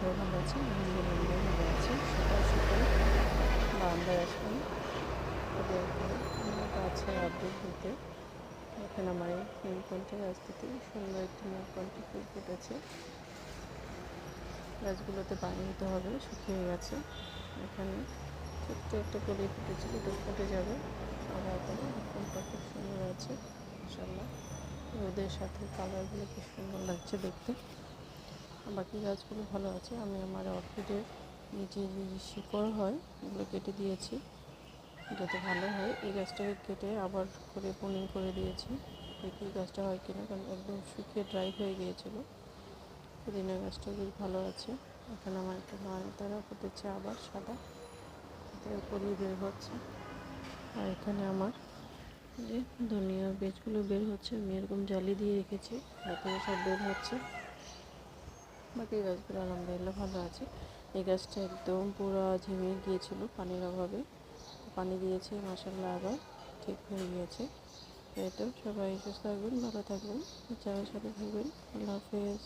সবাই ভালো আছে, আলহামদুলিল্লাহ ভালো আছি। সকাল সকাল বারান্দায় আসলাম ওদের গাছের আপডেট দিতে। এখানে আমার এই নীলকণ্ঠী গাছ থেকে সুন্দর একটি নীলকণ্ঠী ফুল ফুটেছে। গাছগুলোতে পানি দিতে হবে, শুকিয়ে গেছে। এখানে ছোট্ট একটা কলি ফুটেছিল, এটা ফুটে যাবে। আবার এখানে ফুলটা খুব সুন্দর আছে মাশাআল্লাহ। রোদের সাথে কালারগুলো খুব সুন্দর লাগছে দেখতে। বাকি গাছগুলো ভালো আছে। আমি আমার অর্কিডের নিচে যে শিকড় হয় এগুলো কেটে দিয়েছি যাতে ভালো হয়। এই গাছটাকে কেটে আবার করে প্রুনিং করে দিয়েছি, দেখি গাছটা হয় কিনা, কারণ একদম শুকিয়ে ড্রাই হয়ে গিয়েছিলো। পুদিনা গাছটা বেশ ভালো আছে। এখানে আমার একটা নয়নতারা ফুটেছে আবার সাদা, এতে কলি বের হচ্ছে। আর এখানে আমার যে ধনিয়া বীজগুলো বের হচ্ছে, আমি এরকম জালি দিয়ে রেখেছি যাতে সব বের হচ্ছে। বাকি গাছগুলো আলহামদুলিল্লাহ ভালো আছে। এই গাছটা একদম পুরো ঝিমিয়ে গিয়েছিল পানির অভাবে, পানি দিয়েছি মাশাআল্লাহ আবার ঠিক হয়ে গিয়েছে। তো সবাই সুস্থ থাকবেন, ভালো থাকবেন, চ্যানেলের সাথে থাকবেন। আল্লাহ হাফেজ।